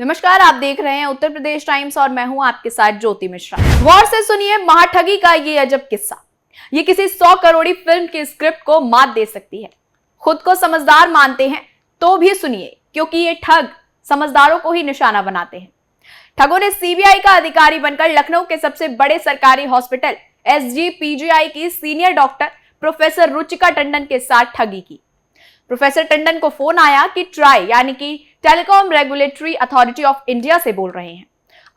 नमस्कार, आप देख रहे हैं उत्तर प्रदेश टाइम्स और मैं हूं आपके साथ ज्योति मिश्रा। गौर से सुनिए महाठगी का ये अजब किस्सा। ये किसी 100 करोड़ी फिल्म की स्क्रिप्ट को मात दे सकती है। खुद को समझदार मानते हैं तो भी सुनिए, क्योंकि ये ठग समझदारों को ही निशाना बनाते हैं। ठगों ने सीबीआई का अधिकारी बनकर लखनऊ के सबसे बड़े सरकारी हॉस्पिटल SGPGI की senior doctor professor Ruchika Tandon के साथ ठगी की। प्रोफेसर टंडन को फोन आया कि ट्राई यानी कि telecom regulatory authority of India से बोल रहे हैं,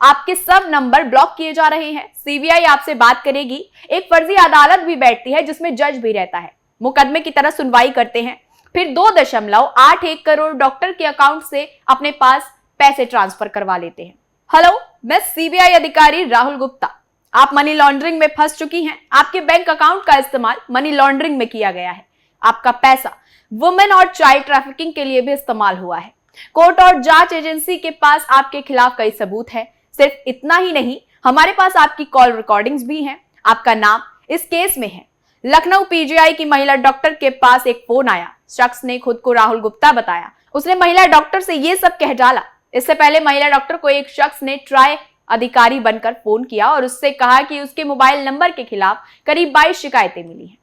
आपके सब नंबर ब्लॉक किए जा रहे हैं, सीबीआई आपसे बात करेगी। एक फर्जी अदालत भी बैठती है जिसमें जज भी रहता है, मुकदमे की तरह सुनवाई करते हैं, फिर 2.81 करोड़ डॉक्टर के अकाउंट से अपने पास पैसे ट्रांसफर करवा लेते हैं। हेलो, मैं सीबीआई अधिकारी राहुल गुप्ता। आप मनी लॉन्ड्रिंग में फंस चुकी हैं। आपके बैंक अकाउंट का इस्तेमाल मनी लॉन्ड्रिंग में किया गया है। आपका पैसा वुमेन और चाइल्ड ट्रैफिकिंग के लिए भी इस्तेमाल हुआ है। कोर्ट और जांच एजेंसी के पास आपके खिलाफ कई सबूत है। सिर्फ इतना ही नहीं, हमारे पास आपकी कॉल रिकॉर्डिंग्स भी हैं। आपका नाम इस केस में है। लखनऊ पीजीआई की महिला डॉक्टर के पास एक फोन आया। शख्स ने खुद को राहुल गुप्ता बताया। उसने महिला डॉक्टर से ये सब कह डाला। इससे पहले महिला डॉक्टर को एक शख्स ने ट्राई अधिकारी बनकर फोन किया और उससे कहा कि उसके मोबाइल नंबर के खिलाफ करीब 22 शिकायतें मिली हैं।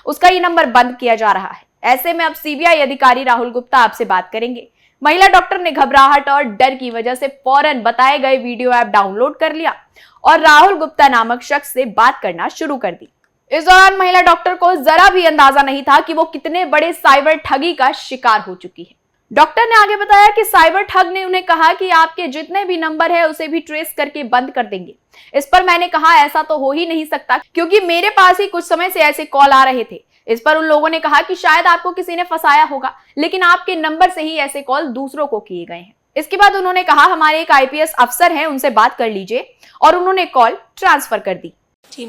उसका ये नंबर बंद किया जा रहा है। ऐसे में अब सीबीआई अधिकारी राहुल गुप्ता आपसे बात करेंगे। महिला डॉक्टर ने घबराहट और डर की वजह से फौरन बताए गए वीडियो ऐप डाउनलोड कर लिया और राहुल गुप्ता नामक शख्स से बात करना शुरू कर दी। इस दौरान महिला डॉक्टर को जरा भी अंदाजा नहीं था कि वो कितने बड़े साइबर ठगी का शिकार हो चुकी है। डॉक्टर ने आगे बताया कि साइबर ठग ने उन्हें कहा कि आपके जितने भी नंबर है उसे भी ट्रेस करके बंद कर देंगे। इस पर मैंने कहा ऐसा तो हो ही नहीं सकता, क्योंकि मेरे पास ही कुछ समय से ऐसे कॉल आ रहे थे। इस पर उन लोगों ने कहा कि शायद आपको किसी ने फंसाया होगा, लेकिन आपके नंबर से ही ऐसे कॉल दूसरों को किए गए हैं। इसके बाद उन्होंने कहा हमारे एक IPS अफसर हैं, उनसे बात कर लीजिए, और उन्होंने कॉल ट्रांसफर कर दी। जी,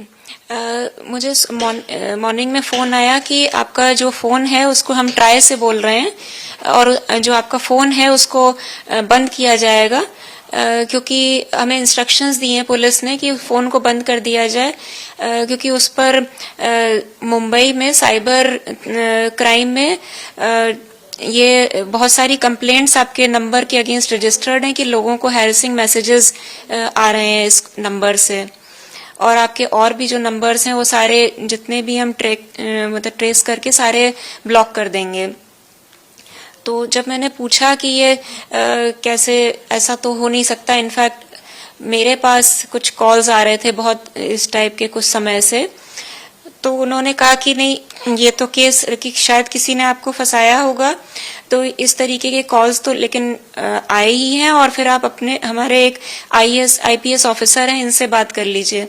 मुझे मॉर्निंग में फ़ोन आया कि आपका जो फ़ोन है उसको हम ट्राई से बोल रहे हैं और जो आपका फ़ोन है उसको बंद किया जाएगा, क्योंकि हमें इंस्ट्रक्शंस दिए हैं पुलिस ने कि फ़ोन को बंद कर दिया जाए, क्योंकि उस पर मुंबई में साइबर क्राइम में ये बहुत सारी कंप्लेंट्स आपके नंबर के अगेंस्ट रजिस्टर्ड हैं कि लोगों को हैरेसिंग मैसेजेस आ रहे हैं इस नंबर से, और आपके और भी जो नंबर्स हैं वो सारे जितने भी हम ट्रेस करके सारे ब्लॉक कर देंगे। तो जब मैंने पूछा कि ये कैसे, ऐसा तो हो नहीं सकता, इनफैक्ट मेरे पास कुछ कॉल्स आ रहे थे बहुत इस टाइप के कुछ समय से, तो उन्होंने कहा कि नहीं, ये तो केस कि शायद किसी ने आपको फंसाया होगा, तो इस तरीके के कॉल्स तो लेकिन आए ही हैं, और फिर आप अपने हमारे एक IPS ऑफिसर हैं, इनसे बात कर लीजिए।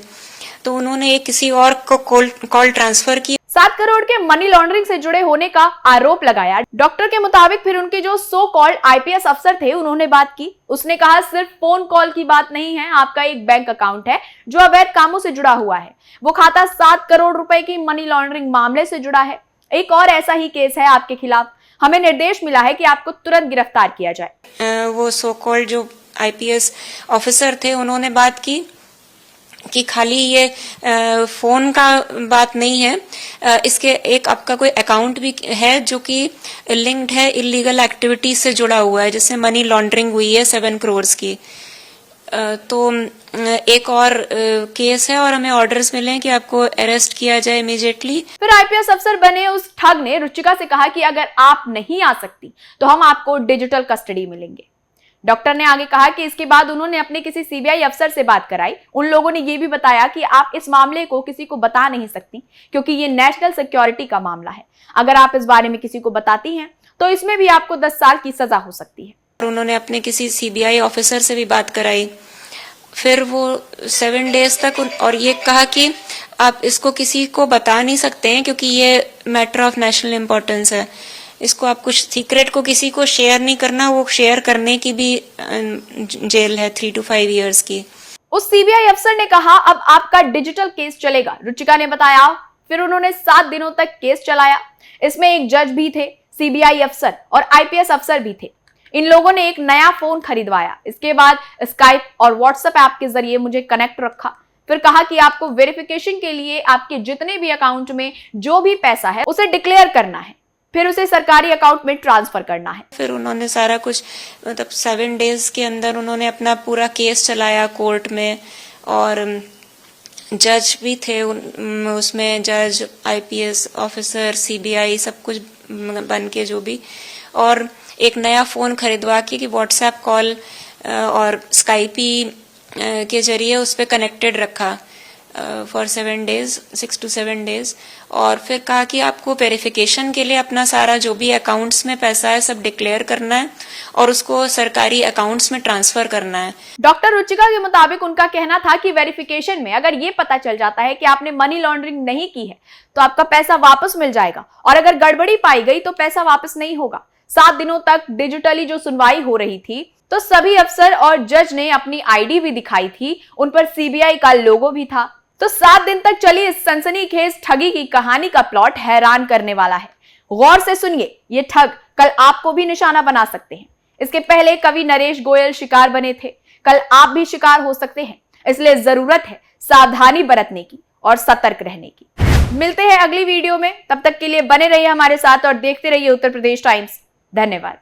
तो उन्होंने एक किसी और को कॉल ट्रांसफर की। 7 करोड़ के मनी लॉन्ड्रिंग से जुड़े होने का आरोप लगाया। डॉक्टर के मुताबिक फिर उनके जो सो कॉल्ड IPS अफसर थे उन्होंने बात की। उसने कहा सिर्फ फोन कॉल की बात नहीं है, आपका एक बैंक अकाउंट है जो अवैध कामों से जुड़ा हुआ है। वो खाता 7 करोड़ रुपए की मनी लॉन्ड्रिंग मामले से जुड़ा है। एक और ऐसा ही केस है आपके खिलाफ। हमें निर्देश मिला है कि आपको तुरंत गिरफ्तार किया जाए। वो सो कॉल्ड जो IPS ऑफिसर थे उन्होंने बात की कि खाली ये फोन का बात नहीं है, इसके एक आपका कोई अकाउंट भी है जो कि लिंक्ड है इलीगल एक्टिविटीज से जुड़ा हुआ है, जिससे मनी लॉन्ड्रिंग हुई है 7 करोड़ की। तो एक और केस है और हमें ऑर्डर्स मिले हैं कि आपको अरेस्ट किया जाए इमीडिएटली। फिर IPS अफसर बने उस ठग ने रुचिका से कहा कि अगर आप नहीं आ सकती तो हम आपको डिजिटल कस्टडी मिलेंगे। डॉक्टर ने आगे कहा कि इसके बाद उन्होंने अपने किसी सीबीआई अफसर से बात कराई। उन लोगों ने यह भी बताया कि आप इस मामले को किसी को बता नहीं सकती, क्योंकि ये नेशनल सिक्योरिटी का मामला है। अगर आप इस बारे में किसी को बताती हैं तो इसमें भी आपको 10 साल की सजा हो सकती है। उन्होंने अपने किसी CBI ऑफिसर से भी बात कराई। फिर वो 7 डेज तक और ये कहा कि आप इसको किसी को बता नहीं सकते हैं, क्योंकि ये मैटर ऑफ नेशनल इम्पोर्टेंस है, इसको आप कुछ सीक्रेट को किसी को शेयर नहीं करना, वो शेयर करने की भी जेल है 3 to 5 years की। उस सीबीआई अफसर ने कहा अब आपका डिजिटल केस चलेगा, रुचिका ने बताया। फिर उन्होंने 7 दिनों तक केस चलाया। इसमें एक जज भी थे, सीबीआई अफसर और IPS अफसर भी थे। इन लोगों ने एक नया फोन खरीदवाया। इसके बाद स्काइप और व्हाट्सएप ऐप के जरिए मुझे कनेक्ट रखा। फिर कहा कि आपको वेरिफिकेशन के लिए आपके जितने भी अकाउंट में जो भी पैसा है उसे डिक्लेयर करना है। फिर उसे सरकारी अकाउंट में ट्रांसफर करना है। फिर उन्होंने सारा कुछ मतलब 7 डेज के अंदर उन्होंने अपना पूरा केस चलाया कोर्ट में, और जज भी थे उसमें, जज, आईपीएस ऑफिसर, सीबीआई, सब कुछ बन के जो भी, और एक नया फोन खरीदवा के कि व्हाट्सएप कॉल और स्काइपी के जरिए उस पर कनेक्टेड रखा फॉर 7 डेज, 6 to 7 डेज, और फिर कहा कि आपको वेरिफिकेशन के लिए अपना सारा जो भी अकाउंट्स में पैसा है सब डिक्लेयर करना है और उसको सरकारी अकाउंट्स में ट्रांसफर करना है। डॉक्टर रुचिका के मुताबिक उनका कहना था कि वेरिफिकेशन में अगर ये पता चल जाता है कि आपने मनी लॉन्ड्रिंग नहीं की है तो आपका पैसा वापस मिल जाएगा, और अगर गड़बड़ी पाई गई तो पैसा वापस नहीं होगा। 7 दिनों तक डिजिटली जो सुनवाई हो रही थी तो सभी अफसर और जज ने अपनी आईडी भी दिखाई थी, उन पर सीबीआई का लोगो भी था। तो 7 दिन तक चली इस सनसनीखेज ठगी की कहानी का प्लॉट हैरान करने वाला है। गौर से सुनिए, ये ठग कल आपको भी निशाना बना सकते हैं। इसके पहले कवि नरेश गोयल शिकार बने थे, कल आप भी शिकार हो सकते हैं। इसलिए जरूरत है सावधानी बरतने की और सतर्क रहने की। मिलते हैं अगली वीडियो में, तब तक के लिए बने रहिए हमारे साथ और देखते रहिए उत्तर प्रदेश टाइम्स। धन्यवाद।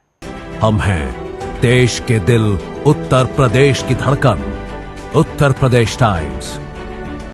हम हैं देश के दिल, उत्तर प्रदेश की धड़कन, उत्तर प्रदेश टाइम्स।